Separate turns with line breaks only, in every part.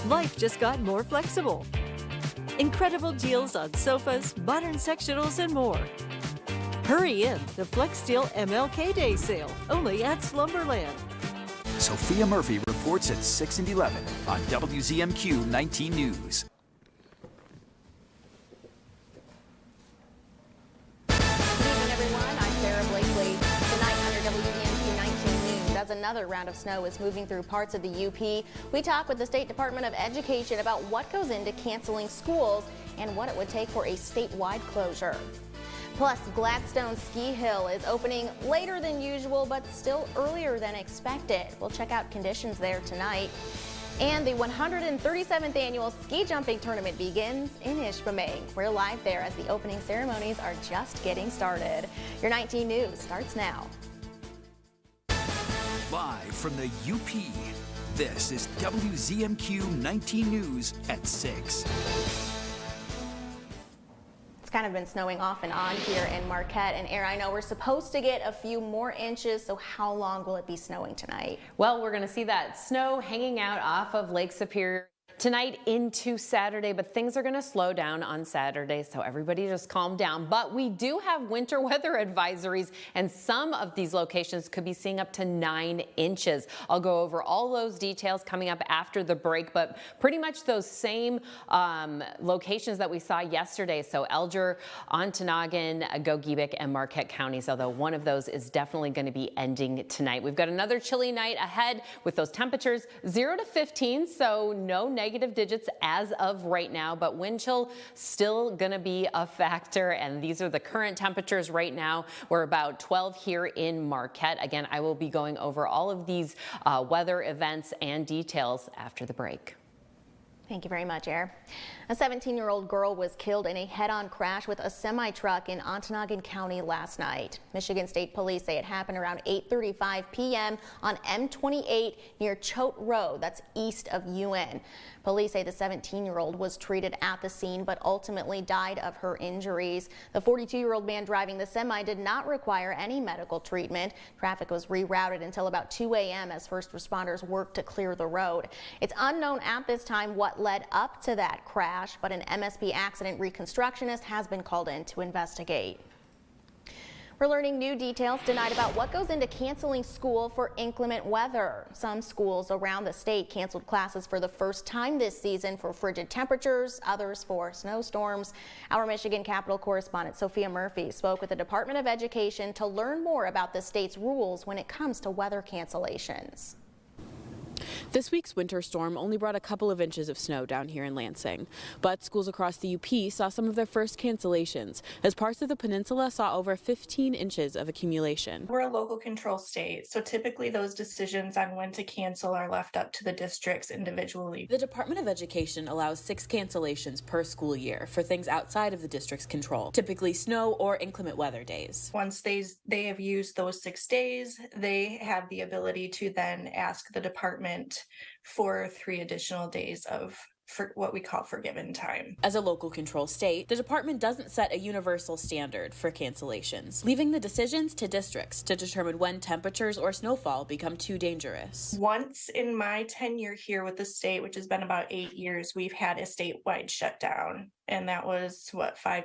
life just got more flexible. Incredible deals on sofas, modern sectionals, and more. Hurry in the Flex Steel MLK Day sale, only at Slumberland.
Sophia Murphy reports at 6 and 11 on WZMQ 19 News.
Another round of snow is moving through parts of the UP. We talk with the State Department of Education about what goes into canceling schools and what it would take for a statewide closure. Plus, Gladstone Ski Hill is opening later than usual, but still earlier than expected. We'll check out conditions there tonight. And the 137th annual ski jumping tournament begins in Ishpeming. We're live there as the opening ceremonies are just getting started. Your 19 News starts now.
Live from the UP, this is WZMQ 19 News at 6.
It's kind of been snowing off and on here in Marquette and I know we're supposed to get a few more inches, so how long will it be snowing tonight?
Well, we're going to see that snow hanging out off of Lake Superior tonight into Saturday, but things are going to slow down on Saturday, so everybody just calm down. But we do have winter weather advisories, and some of these locations could be seeing up to 9 inches. I'll go over all those details coming up after the break, but pretty much those same locations that we saw yesterday. So Elger, Ontonagon, Gogebic, and Marquette counties, although one of those is definitely going to be ending tonight. We've got another chilly night ahead with those temperatures 0 to 15, so no negative digits as of right now, but wind chill still going to be a factor, and these are the current temperatures right now. We're about 12 here in Marquette. Again, I will be going over all of these weather events and details after the break.
Thank you very much, Air. A 17-year-old girl was killed in a head-on crash with a semi-truck in Ontonagon County last night. Michigan State Police say it happened around 8:35 p.m. on M28 near Choate Road, that's east of UN. Police say the 17-year-old was treated at the scene but ultimately died of her injuries. The 42-year-old man driving the semi did not require any medical treatment. Traffic was rerouted until about 2 a.m. as first responders worked to clear the road. It's unknown at this time what led up to that crash, but an MSP accident reconstructionist has been called in to investigate. We're learning new details tonight about what goes into canceling school for inclement weather. Some schools around the state canceled classes for the first time this season for frigid temperatures, others for snowstorms. Our Michigan Capitol correspondent Sophia Murphy spoke with the Department of Education to learn more about the state's rules when it comes to weather cancellations.
This week's winter storm only brought a couple of inches of snow down here in Lansing, but schools across the UP saw some of their first cancellations as parts of the peninsula saw over 15 inches of accumulation.
We're a local control state, so typically those decisions on when to cancel are left up to the districts individually.
The Department of Education allows 6 cancellations per school year for things outside of the district's control, typically snow or inclement weather days.
Once they have used those 6 days, they have the ability to then ask the department for 3 additional days of what we call forgiven time.
As a local control state, the department doesn't set a universal standard for cancellations, leaving the decisions to districts to determine when temperatures or snowfall become too dangerous.
Once in my tenure here with the state, which has been about 8 years, we've had a statewide shutdown. And that was,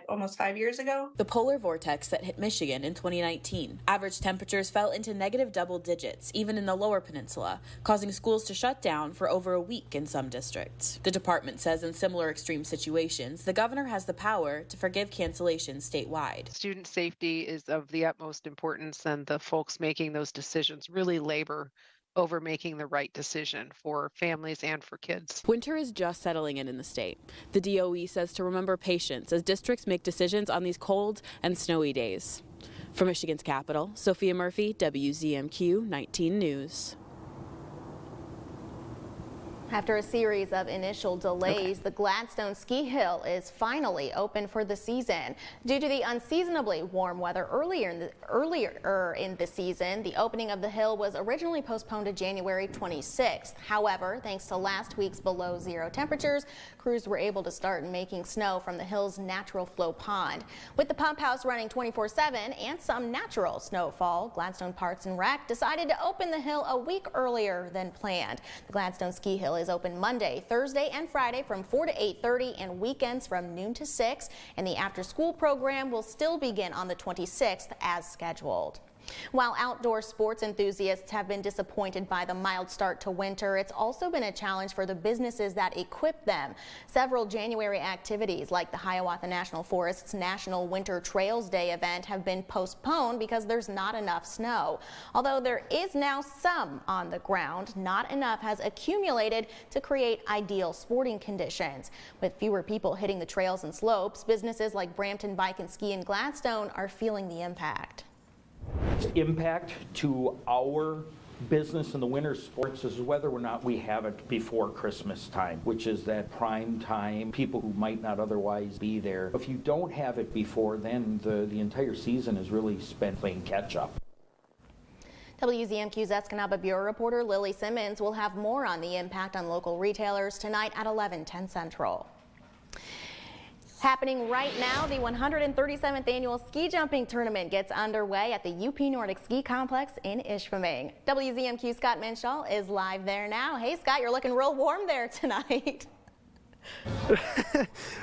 almost 5 years ago?
The polar vortex that hit Michigan in 2019. Average temperatures fell into negative double digits, even in the lower peninsula, causing schools to shut down for over a week in some districts. The department says in similar extreme situations, the governor has the power to forgive cancellations statewide.
Student safety is of the utmost importance, and the folks making those decisions really labor over making the right decision for families and for kids.
Winter is just settling in the state. The DOE says to remember patience as districts make decisions on these cold and snowy days. For Michigan's capital, Sophia Murphy, WZMQ 19 News.
After a series of initial delays, the Gladstone Ski Hill is finally open for the season. Due to the unseasonably warm weather earlier in the season, the opening of the hill was originally postponed to January 26th. However, thanks to last week's below zero temperatures, crews were able to start making snow from the hill's natural flow pond. With the pump house running 24/7 and some natural snowfall, Gladstone Parks and Rec decided to open the hill a week earlier than planned. The Gladstone Ski Hill is open Monday, Thursday, and Friday from 4 to 8:30 and weekends from noon to 6. And the after-school program will still begin on the 26th as scheduled. While outdoor sports enthusiasts have been disappointed by the mild start to winter, it's also been a challenge for the businesses that equip them. Several January activities like the Hiawatha National Forest's National Winter Trails Day event have been postponed because there's not enough snow. Although there is now some on the ground, not enough has accumulated to create ideal sporting conditions. With fewer people hitting the trails and slopes, businesses like Brampton Bike and Ski in Gladstone are feeling the impact.
Impact to our business in the winter sports is whether or not we have it before Christmas time, which is that prime time, people who might not otherwise be there. If you don't have it before, then the entire season is really spent playing catch up.
WZMQ's Escanaba Bureau reporter Lily Simmons will have more on the impact on local retailers tonight at 11:10 Central. Happening right now, the 137th annual ski jumping tournament gets underway at the UP Nordic Ski Complex in Ishpeming. WZMQ Scott Minshaw is live there now. Hey Scott, you're looking real warm there tonight.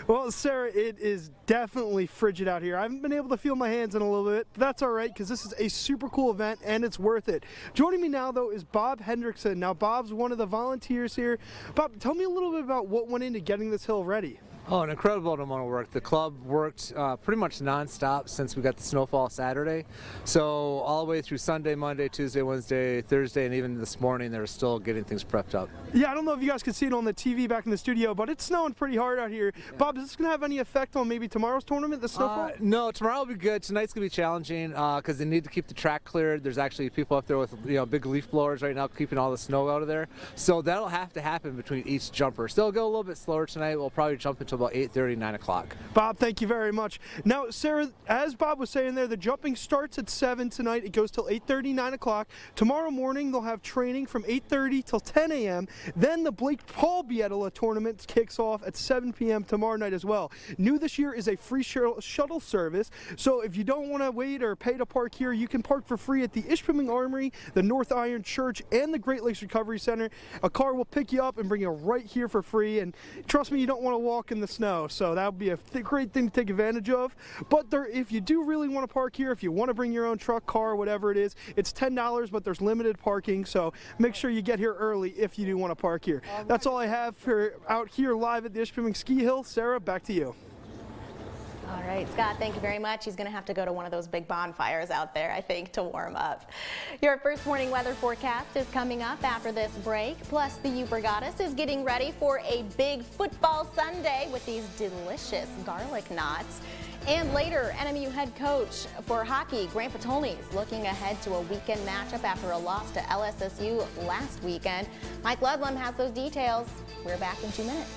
Well, Sarah, it is definitely frigid out here. I haven't been able to feel my hands in a little bit, but that's all right because this is a super cool event and it's worth it. Joining me now, though, is Bob Hendrickson. Now, Bob's one of the volunteers here. Bob, tell me a little bit about what went into getting this hill ready.
Oh, an incredible amount of work. The club worked pretty much non-stop since we got the snowfall Saturday. So all the way through Sunday, Monday, Tuesday, Wednesday, Thursday, and even this morning, they were still getting things prepped up.
Yeah, I don't know if you guys can see it on the TV back in the studio, but it's snowing pretty hard out here. Yeah. Bob, is this going to have any effect on maybe tomorrow's tournament, the snowfall?
No, tomorrow will be good. Tonight's going to be challenging because they need to keep the track cleared. There's actually people up there with big leaf blowers right now keeping all the snow out of there. So that'll have to happen between each jumper. Still go a little bit slower tonight. We'll probably jump until about 8:30, 9 o'clock.
Bob, thank you very much. Now, Sarah, as Bob was saying there, the jumping starts at 7 tonight. It goes till 8:30, 9 o'clock. Tomorrow morning, they'll have training from 8:30 till 10 a.m. Then the Blake Paul Bietola tournament kicks off at 7 p.m. tomorrow night as well. New this year is a free shuttle service. So if you don't want to wait or pay to park here, you can park for free at the Ishpeming Armory, the North Iron Church, and the Great Lakes Recovery Center. A car will pick you up and bring you right here for free. And trust me, you don't want to walk in the snow. So that would be a great thing to take advantage of. But if you do really want to park here, if you want to bring your own truck, car, whatever it is, it's $10, but there's limited parking. So make sure you get here early if you do want to park here. That's all I have for out here live at the Ishpeming Ski Hill. Sarah, back to you.
All right, Scott, thank you very much. He's going to have to go to one of those big bonfires out there, I think, to warm up. Your first morning weather forecast is coming up after this break. Plus, the U Brigadis is getting ready for a big football Sunday with these delicious garlic knots. And later, NMU head coach for hockey, Grant Patolni, is looking ahead to a weekend matchup after a loss to LSSU last weekend. Mike Ludlam has those details. We're back in 2 minutes.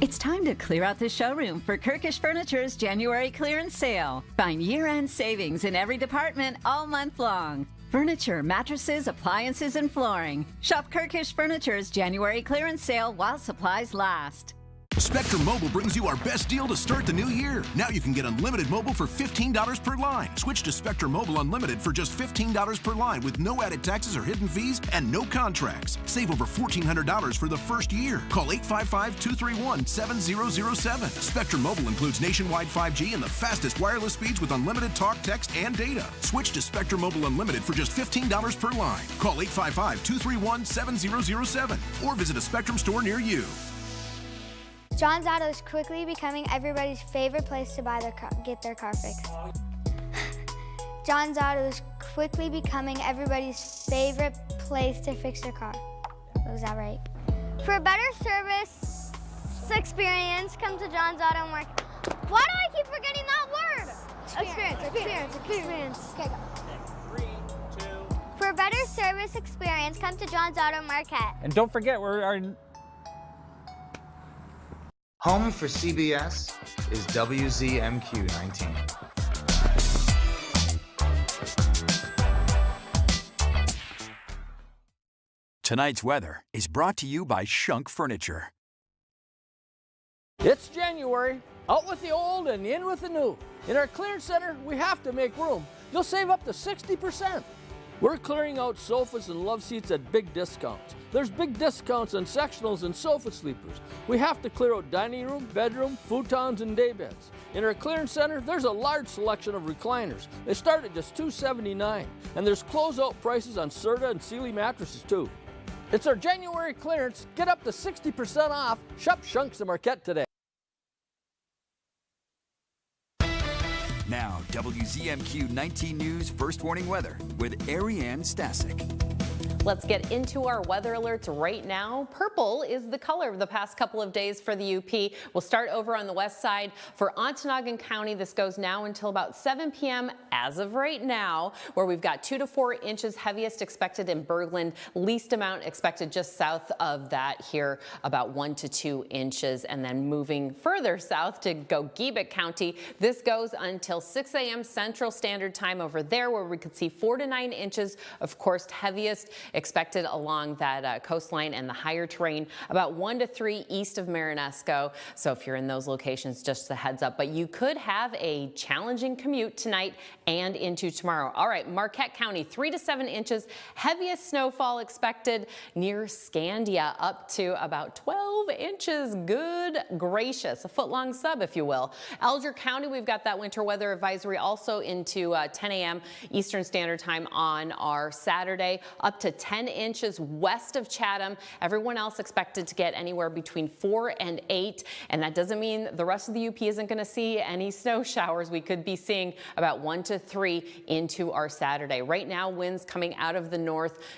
It's time to clear out the showroom for Kirkish Furniture's January clearance sale. Find year-end savings in every department all month long. Furniture, mattresses, appliances, and flooring. Shop Kirkish Furniture's January clearance sale while supplies last.
Spectrum Mobile brings you our best deal to start the new year. Now you can get unlimited mobile for $15 per line. Switch to Spectrum Mobile Unlimited for just $15 per line with no added taxes or hidden fees and no contracts. Save over $1,400 for the first year. Call 855-231-7007. Spectrum Mobile includes nationwide 5G and the fastest wireless speeds with unlimited talk, text, and data. Switch to Spectrum Mobile Unlimited for just $15 per line. Call 855-231-7007 or visit a Spectrum store near you.
John's Auto is quickly becoming everybody's favorite place to get their car fixed. John's Auto is quickly becoming everybody's favorite place to fix their car. Was that right? For a better service experience, come to John's Auto Market. Why do I keep forgetting that word? Experience. Okay, go. 3, 2. For a better service experience, come to John's Auto Market.
And don't forget,
Home for CBS is WZMQ 19.
Tonight's weather is brought to you by Shunk Furniture.
It's January. Out with the old and in with the new. In our clearance center, we have to make room. You'll save up to 60%. We're clearing out sofas and love seats at big discounts. There's big discounts on sectionals and sofa sleepers. We have to clear out dining room, bedroom, futons, and daybeds. In our clearance center, there's a large selection of recliners. They start at just $279, and there's closeout prices on Serta and Sealy mattresses too. It's our January clearance. Get up to 60% off. Shop Shunks and Marquette today.
Now, WZMQ 19 News First Warning Weather with Ariane Stasek.
Let's get into our weather alerts right now. Purple is the color of the past couple of days for the UP. We'll start over on the west side. For Ontonagon County, this goes now until about 7 p.m. as of right now, where we've got 2 to 4 inches, heaviest expected in Bergland, least amount expected just south of that here, about 1 to 2 inches. And then moving further south to Gogebic County, this goes until 6 a.m. Central Standard Time over there, where we could see 4 to 9 inches, of course, heaviest expected along that coastline and the higher terrain, about 1 to 3 east of Marinesco. So if you're in those locations, just a heads up. But you could have a challenging commute tonight and into tomorrow. All right, Marquette County, 3 to 7 inches, heaviest snowfall expected near Scandia, up to about 12 inches. Good gracious, a foot-long sub, if you will. Alger County, we've got that winter weather advisory also into 10 a.m. Eastern Standard Time on our Saturday, up to 10 inches west of Chatham. Everyone else expected to get anywhere between 4 and 8, and that doesn't mean the rest of the UP isn't going to see any snow showers. We could be seeing about 1 to 3 into our Saturday. Right now, winds coming out of the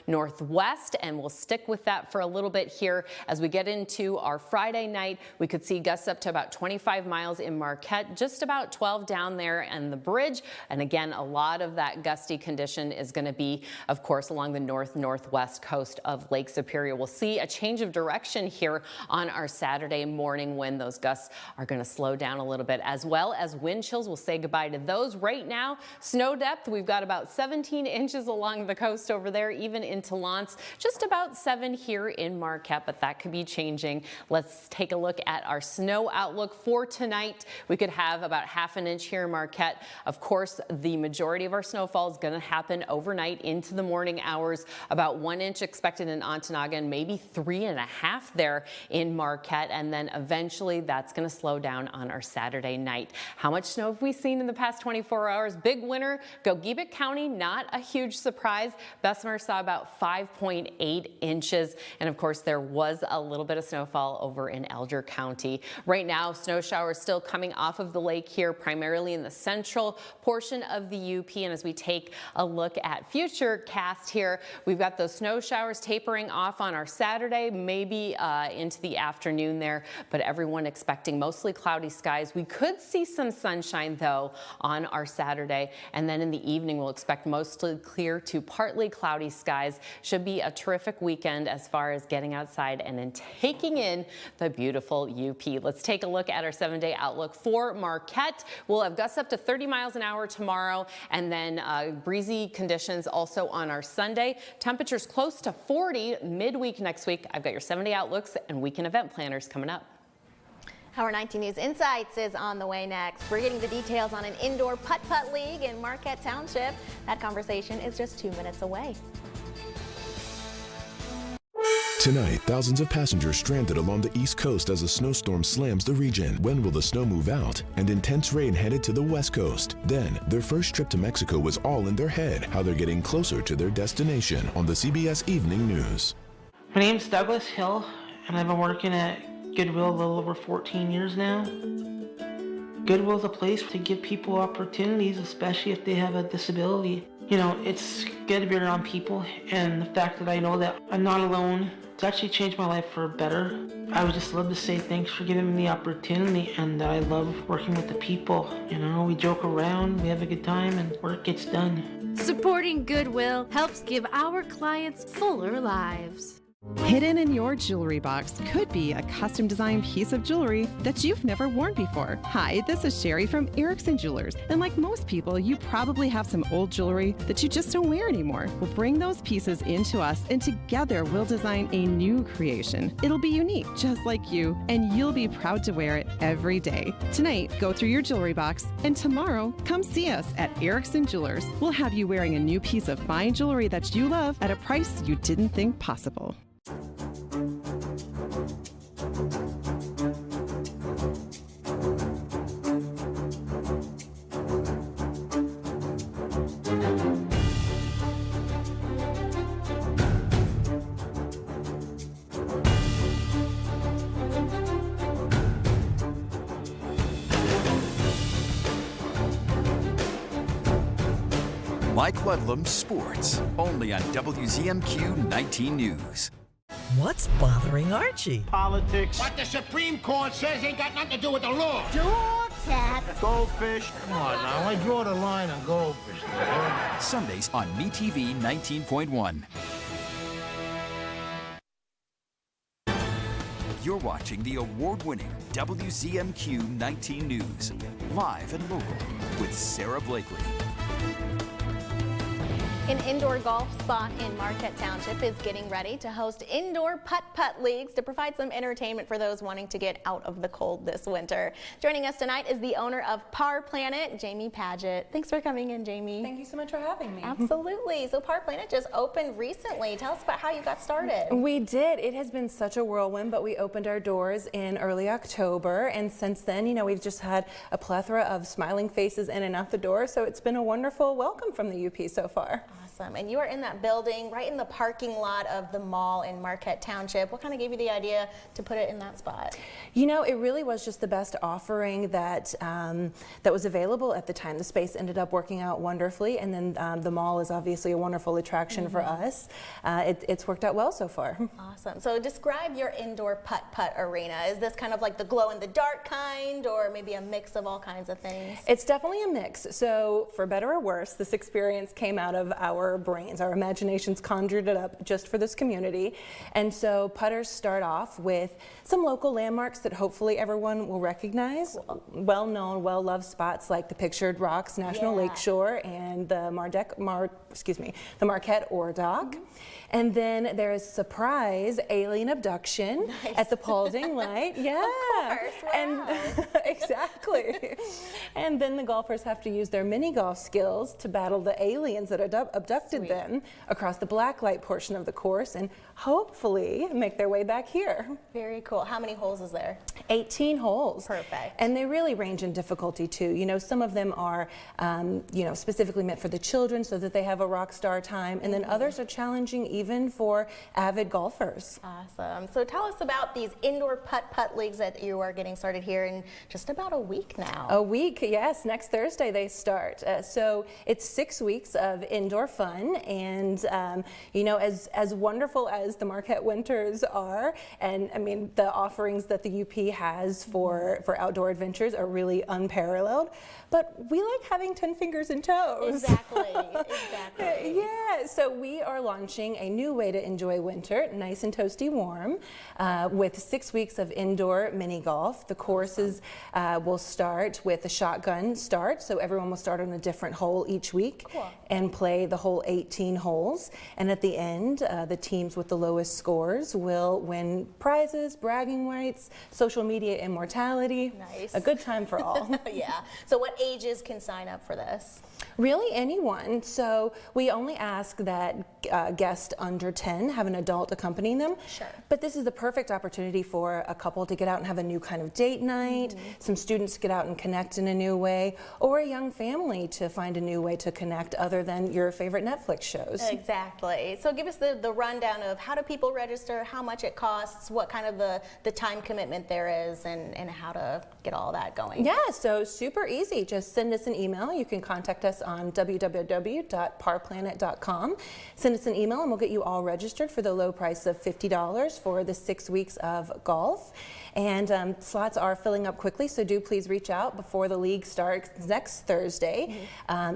northwest, and we'll stick with that for a little bit here. As we get into our Friday night, we could see gusts up to about 25 miles in Marquette, just about 12 down there and the bridge. And again, a lot of that gusty condition is going to be, of course, along the northwest coast of Lake Superior. We'll see a change of direction here on our Saturday morning when those gusts are going to slow down a little bit, as well as wind chills. We'll say goodbye to those. Right now, snow depth, we've got about 17 inches along the coast over there, even into Lance, just about 7 here in Marquette, but that could be changing. Let's take a look at our snow outlook for tonight. We could have about ½ an inch here in Marquette. Of course, the majority of our snowfall is going to happen overnight into the morning hours. About 1 inch expected in Ontonagon, maybe 3.5 there in Marquette, and then eventually that's going to slow down on our Saturday night. How much snow have we seen in the past 24 hours? Big winner, Gogebic County, not a huge surprise. Bessemer saw about 5.8 inches, and of course there was a little bit of snowfall over in Alger County. Right now, snow showers still coming off of the lake here, primarily in the central portion of the UP, and as we take a look at future cast here, we've got those snow showers tapering off on our Saturday, maybe into the afternoon there, but everyone expecting mostly cloudy skies. We could see some sunshine though on our Saturday, and then in the evening we'll expect mostly clear to partly cloudy skies. Should be a terrific weekend as far as getting outside and then taking in the beautiful UP. Let's take a look at our 7-day outlook for Marquette. We'll have gusts up to 30 miles an hour tomorrow, and then breezy conditions also on our Sunday. Temperatures close to 40 midweek next week. I've got your 7-day outlooks and weekend event planners coming up.
Our 19 News Insights is on the way next. We're getting the details on an indoor putt-putt league in Marquette Township. That conversation is just 2 minutes away.
Tonight, thousands of passengers stranded along the East Coast as a snowstorm slams the region. When will the snow move out? And intense rain headed to the West Coast. Then, their first trip to Mexico was all in their head. How they're getting closer to their destination on the CBS Evening News.
My name's Douglas Hill, and I've been working at Goodwill a little over 14 years now. Goodwill is a place to give people opportunities, especially if they have a disability. You know, it's good to be around people, and the fact that I know that I'm not alone, it's actually changed my life for better. I would just love to say thanks for giving me the opportunity, and that I love working with the people. You know, we joke around, we have a good time, and work gets done.
Supporting Goodwill helps give our clients fuller lives. Hidden in your jewelry box could be a custom designed piece of jewelry that you've never worn before. Hi, this is Sherry from Erickson Jewelers. And like most people, you probably have some old jewelry that you just don't wear anymore. We'll bring those pieces into us and together we'll design a new creation. It'll be unique, just like you, and you'll be proud to wear it every day. Tonight, go through your jewelry box, and tomorrow, come see us at Erickson Jewelers. We'll have you wearing a new piece of fine jewelry that you love at a price you didn't think possible.
Mike Ludlum Sports, only on WZMQ 19 News.
What's bothering Archie?
Politics.
What the Supreme Court says ain't got nothing to do with the law.
Dog tap. Goldfish. Come on now, I draw the line on goldfish.
Sundays on MeTV 19.1. You're watching the award-winning WZMQ 19 News, live and local with Sarah Blakely.
An indoor golf spot in Marquette Township is getting ready to host indoor putt-putt leagues to provide some entertainment for those wanting to get out of the cold this winter. Joining us tonight is the owner of Par Planet, Jamie Paget. Thanks for coming in, Jamie.
Thank you so much for having me.
Absolutely. So Par Planet just opened recently. Tell us about how you got started.
We did. It has been such a whirlwind, but we opened our doors in early October, and since then, you know, we've just had a plethora of smiling faces in and out the door, so it's been a wonderful welcome from the UP so far.
Awesome. And you are in that building right in the parking lot of the mall in Marquette Township. What kind of gave you the idea to put it in that spot?
You know, it really was just the best offering that that was available at the time. The space ended up working out wonderfully, and then the mall is obviously a wonderful attraction for us. It's worked out well so far.
Awesome. So describe your indoor putt-putt arena. Is this kind of like the glow-in-the-dark kind, or maybe a mix of all kinds of things?
It's definitely a mix. So for better or worse, this experience came out of our brains. Our imaginations conjured it up just for this community. And so putters start off with some local landmarks that hopefully everyone will recognize. Well-known, well-loved spots like the Pictured Rocks National Lakeshore and the Marquette Ore Dock. And then there is surprise alien abduction at the Paulding Light. Yeah.
Of course. Wow.
And exactly. And then the golfers have to use their mini golf skills to battle the aliens that abducted them across the black light portion of the course and hopefully make their way back here.
Very cool. How many holes is there?
18 holes.
Perfect.
And they really range in difficulty too. You know, some of them are, you know, specifically meant for the children so that they have a rock star time, and then others are challenging even for avid golfers.
Awesome. So tell us about these indoor putt-putt leagues that you are getting started here in just about a week now.
A week, yes. Next Thursday they start. So it's 6 weeks of indoor fun, and you know, as wonderful as the Marquette winters are, and I mean the offerings that the UP has for outdoor adventures are really unparalleled, but we like having 10 fingers and toes.
Exactly. Exactly.
Yeah, so we are launching a new way to enjoy winter, nice and toasty warm, with 6 weeks of indoor mini golf. The courses will start with a shotgun start, so everyone will start on a different hole each week and play the whole 18 holes. And at the end, the teams with the lowest scores will win prizes, bragging rights, social media immortality.
Nice.
A good time for all.
Yeah. So what ages can sign up for this?
Really anyone. So we only ask that guests under 10 have an adult accompanying them.
Sure.
But this is the perfect opportunity for a couple to get out and have a new kind of date night, some students to get out and connect in a new way, or a young family to find a new way to connect other than your favorite Netflix shows.
Exactly. So give us the rundown of how do people register, how much it costs, what kind of the time commitment there is, and how to get all that going.
Yeah, so super easy. Just send us an email. You can contact contact us on www.parplanet.com. Send us an email and we'll get you all registered for the low price of $50 for the 6 weeks of golf. And slots are filling up quickly, so do please reach out before the league starts next Thursday.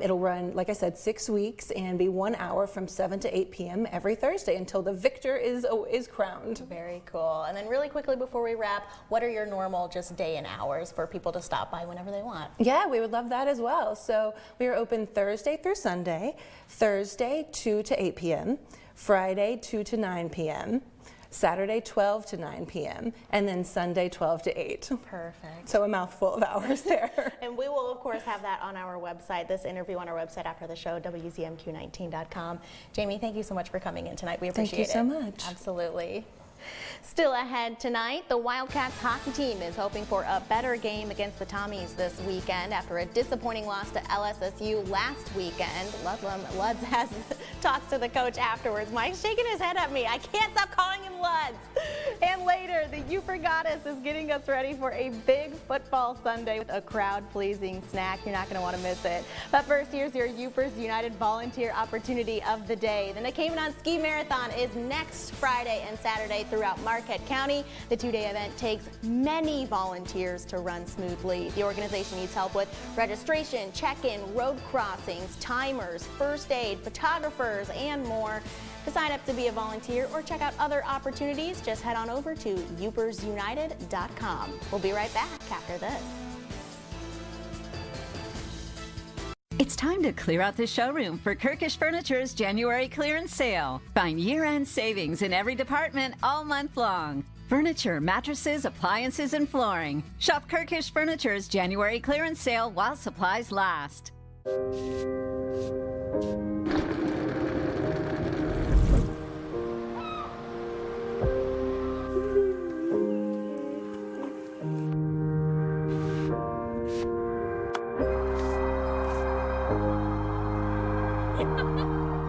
It'll run, like I said, 6 weeks and be 1 hour from 7 to 8 p.m. every Thursday until the victor is crowned.
Very cool. And then really quickly before we wrap, what are your normal just day and hours for people to stop by whenever they want?
Yeah, we would love that as well. So we are open Thursday through Sunday, Thursday 2 to 8 p.m., Friday 2 to 9 p.m., Saturday 12 to 9 p.m. and then Sunday 12 to 8.
Perfect.
So a mouthful of hours there.
And we will of course have that on our website, this interview on our website after the show, WZMQ19.com. Jamie, thank you so much for coming in tonight. We appreciate it.
Thank you so much.
Absolutely. Still ahead tonight, the Wildcats hockey team is hoping for a better game against the Tommies this weekend after a disappointing loss to LSSU last weekend. Luds has talked to the coach afterwards. Mike's shaking his head at me. I can't stop calling him Luds. And later, the Upper Goddess is getting us ready for a big football Sunday with a crowd-pleasing snack. You're not going to want to miss it. But first, here's your Upers United Volunteer Opportunity of the Day. The Nakamoon Ski Marathon is next Friday and Saturday throughout Marquette County. The two-day event takes many volunteers to run smoothly. The organization needs help with registration, check-in, road crossings, timers, first aid, photographers, and more. To sign up to be a volunteer or check out other opportunities, just head on over to upersunited.com. We'll be right back after this.
It's time to clear out the showroom for Kirkish Furniture's January clearance sale. Find year-end savings in every department all month long. Furniture, mattresses, appliances, and flooring. Shop Kirkish Furniture's January clearance sale while supplies last.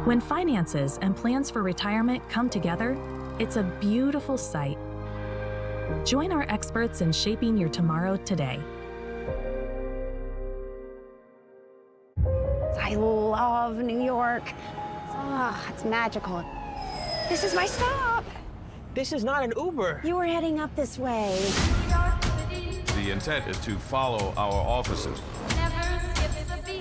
When finances and plans for retirement come together, it's a beautiful sight. Join our experts in shaping your tomorrow today.
I love New York. It's magical. This is my stop.
This is not an Uber.
You were heading up this way.
The intent is to follow our officers.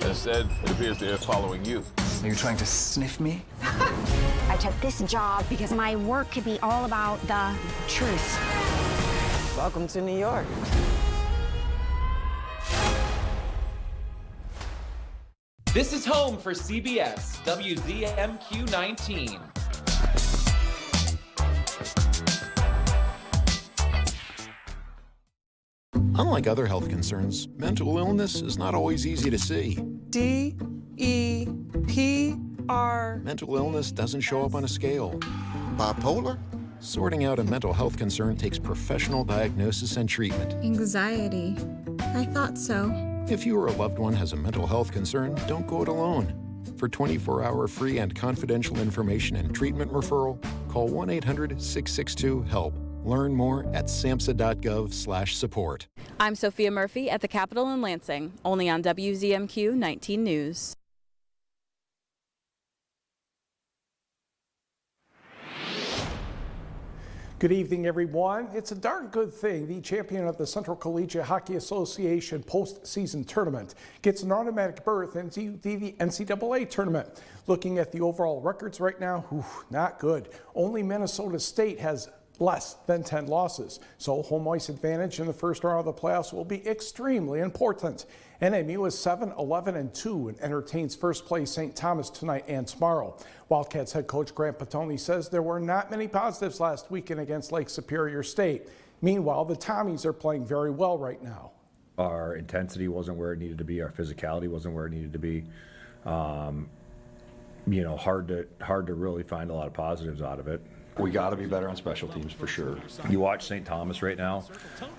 Instead, it appears they're following you.
Are you trying to sniff me?
I took this job because my work could be all about the truth.
Welcome to New York.
This is home for CBS, WZMQ 19.
Unlike other health concerns, mental illness is not always easy to see.
D-E-P-R.
Mental illness doesn't show up on a scale.
Bipolar?
Sorting out a mental health concern takes professional diagnosis and treatment.
Anxiety. I thought so.
If you or a loved one has a mental health concern, don't go it alone. For 24-hour free and confidential information and treatment referral, call 1-800-662-HELP. Learn more at samhsa.gov/support.
I'm Sophia Murphy at the Capitol in Lansing, only on WZMQ 19 News.
Good evening, everyone. It's a darn good thing the champion of the Central Collegiate Hockey Association postseason tournament gets an automatic berth into the NCAA tournament. Looking at the overall records right now, not good. Only Minnesota State has less than 10 losses. So home ice advantage in the first round of the playoffs will be extremely important. NMU is 7-11-2 and entertains first place St. Thomas tonight and tomorrow. Wildcats head coach Grant Petone says there were not many positives last weekend against Lake Superior State. Meanwhile, the Tommies are playing very well right now.
Our intensity wasn't where it needed to be. Our physicality wasn't where it needed to be. You know, hard to really find a lot of positives out of it.
We got to be better on special teams for sure.
You watch St. Thomas right now,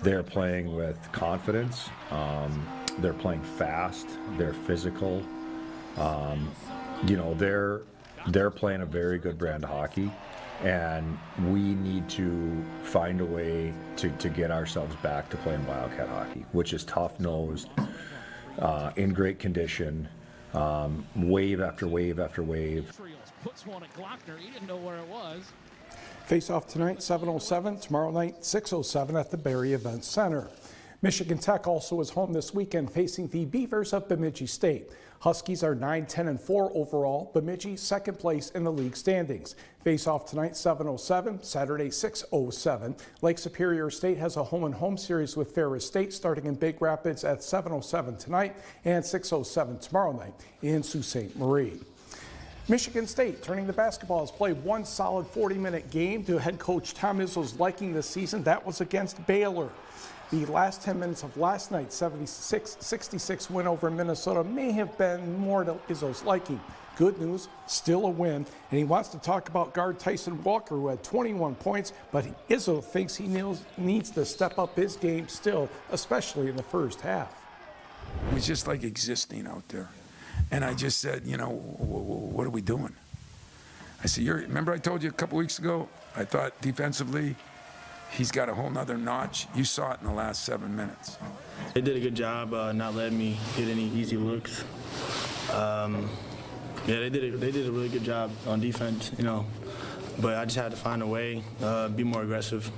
they're playing with confidence. They're playing fast. They're physical. You know, they're playing a very good brand of hockey, and we need to find a way to get ourselves back to playing Wildcat hockey, which is tough-nosed, in great condition, Wave after wave after wave.
Puts one at Glockner. He didn't know where it was.
Face-off tonight, 7:07. Tomorrow night, 6:07 at the Barrie Event Center. Michigan Tech also is home this weekend facing the Beavers of Bemidji State. Huskies are 9-10-4 overall. Bemidji second place in the league standings. Face-off tonight, 7:07. Saturday, 6:07. Lake Superior State has a home-and-home series with Ferris State starting in Big Rapids at 7:07 tonight and 6:07 tomorrow night in Sault Ste. Marie. Michigan State, turning to basketball, has played one solid 40-minute game to head coach Tom Izzo's liking this season. That was against Baylor. The last 10 minutes of last night's 76-66 win over Minnesota may have been more to Izzo's liking. Good news, still a win, and he wants to talk about guard Tyson Walker, who had 21 points, but Izzo thinks he needs to step up his game still, especially in the first half.
It was just like existing out there. And I just said, you know, what are we doing? I said, remember I told you a couple weeks ago, I thought defensively, he's got a whole nother notch. You saw it in the last 7 minutes.
They did a good job not letting me hit any easy looks. Yeah, they did a really good job on defense, you know. But I just had to find a way, be more aggressive.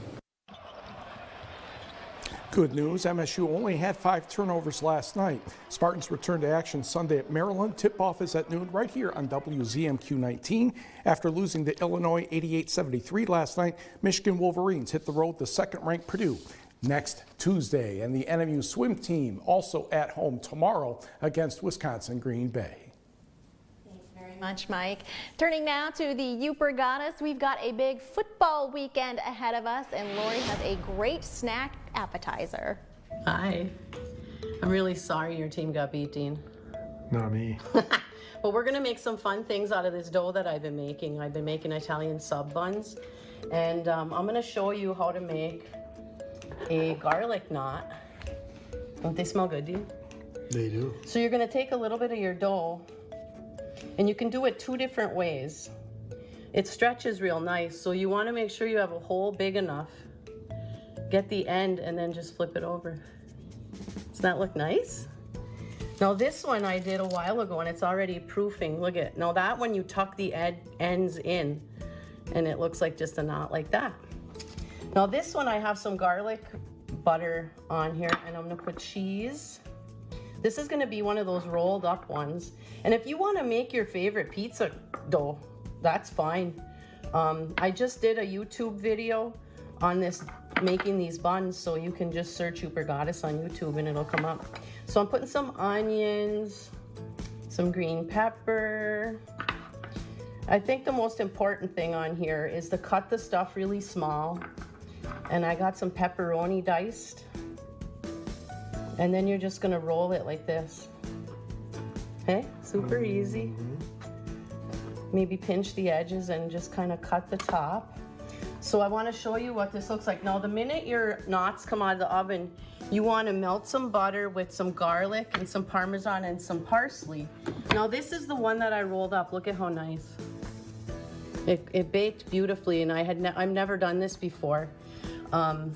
Good news, MSU only had 5 turnovers last night. Spartans return to action Sunday at Maryland. Tip-off is at noon right here on WZMQ 19. After losing to Illinois 88-73 last night, Michigan Wolverines hit the road to second-ranked Purdue next Tuesday. And the NMU swim team also at home tomorrow against Wisconsin Green Bay.
Much, Mike. Turning now to the Upper Goddess, we've got a big football weekend ahead of us, and Lori has a great snack appetizer.
Hi. I'm really sorry your team got beat, Dean.
Not me.
But we're going to make some fun things out of this dough that I've been making. I've been making Italian sub buns, and I'm going to show you how to make a garlic knot. Don't they smell good, Dean?
They do.
So you're going to take a little bit of your dough, and you can do it 2 different ways. It stretches real nice, so you want to make sure you have a hole big enough. Get the end and then just flip it over. Does that look nice? Now this one I did a while ago and it's already proofing. Look at, now that one you tuck the ends in and it looks like just a knot like that. Now this one I have some garlic butter on here and I'm gonna put cheese. This is gonna be one of those rolled up ones. And if you wanna make your favorite pizza dough, that's fine. I just did a YouTube video on this, making these buns, so you can just search Upper Goddess on YouTube and it'll come up. So I'm putting some onions, some green pepper. I think the most important thing on here is to cut the stuff really small. And I got some pepperoni diced. And then you're just gonna roll it like this. Okay, super easy. Maybe pinch the edges and just kind of cut the top. So I want to show you what this looks like. Now, the minute your knots come out of the oven, you want to melt some butter with some garlic and some Parmesan and some parsley. Now, this is the one that I rolled up. Look at how nice. It baked beautifully, and I've never done this before. And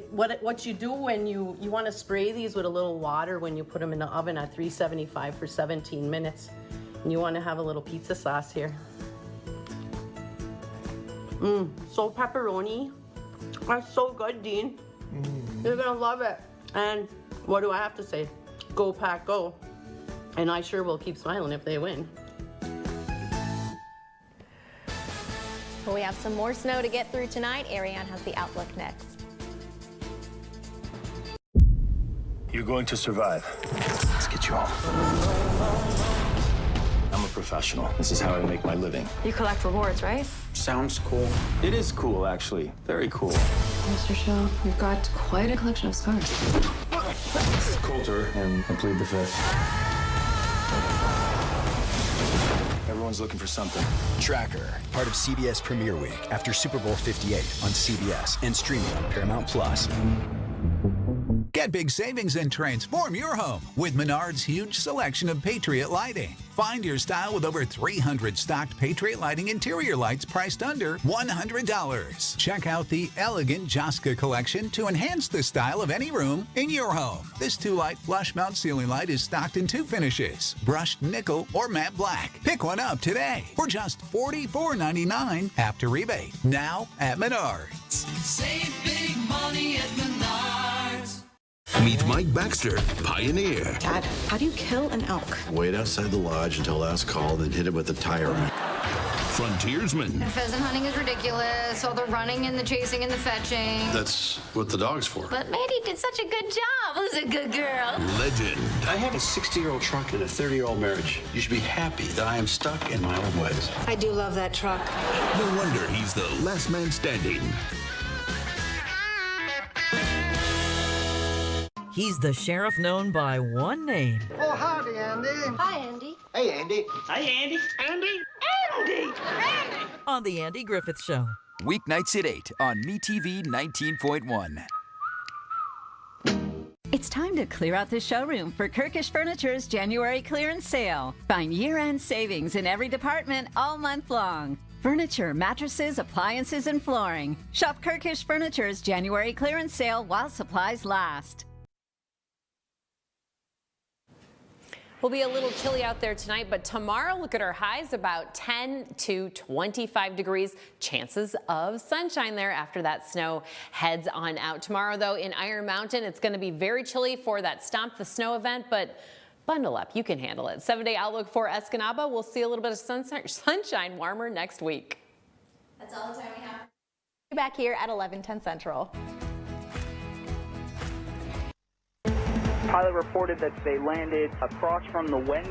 what you do when you want to spray these with a little water when you put them in the oven at 375 for 17 minutes. And you want to have a little pizza sauce here. So pepperoni. That's so good, Dean. You're gonna love it. And what do I have to say? Go Pack, go. And I sure will keep smiling if they win.
Well, we have some more snow to get through tonight. Ariane has the outlook next.
You're going to survive. Let's get you home. I'm a professional. This is how I make my living.
You collect rewards, right?
Sounds cool. It is cool, actually. Very cool.
Mr. Shaw, you've got quite a collection of scars.
Coulter, and I plead the fifth. Everyone's looking for something.
Tracker, part of CBS Premiere Week after Super Bowl 58 on CBS and streaming on Paramount Plus.
Get big savings and transform your home with Menard's huge selection of Patriot lighting. Find your style with over 300 stocked Patriot lighting interior lights priced under $100. Check out the elegant Joska collection to enhance the style of any room in your home. This 2-light flush mount ceiling light is stocked in 2 finishes, brushed nickel or matte black. Pick one up today for just $44.99 after rebate. Now at Menards.
Save big money at Menards.
Meet Mike Baxter, pioneer.
Dad, how do you kill an elk?
Wait outside the lodge until last call, then hit it with a tire iron.
Frontiersman.
Pheasant hunting is ridiculous. All the running and the chasing and the fetching.
That's what the dog's for.
But Maddie did such a good job. Who's a good girl?
Legend.
I have a 60-year-old truck and a 30-year-old marriage. You should be happy that I am stuck in my own ways.
I do love that truck.
No wonder he's the last man standing.
He's the sheriff known by one name.
Oh, howdy, Andy.
Hi, Andy.
Hey, Andy. Hi, Andy.
Andy. Andy. Andy.
On The Andy Griffith Show.
Weeknights at 8 on MeTV 19.1.
It's time to clear out the showroom for Kirkish Furniture's January clearance sale. Find year-end savings in every department all month long. Furniture, mattresses, appliances, and flooring. Shop Kirkish Furniture's January clearance sale while supplies last.
Will be a little chilly out there tonight, but tomorrow, look at our highs, about 10 to 25 degrees. Chances of sunshine there after that snow heads on out. Tomorrow, though, in Iron Mountain, it's going to be very chilly for that Stomp the Snow event, but bundle up. You can handle it. 7-day outlook for Escanaba. We'll see a little bit of sunshine warmer next week.
That's all the time we have. Back here at 11:10 Central.
Pilot reported that they landed across from the Wen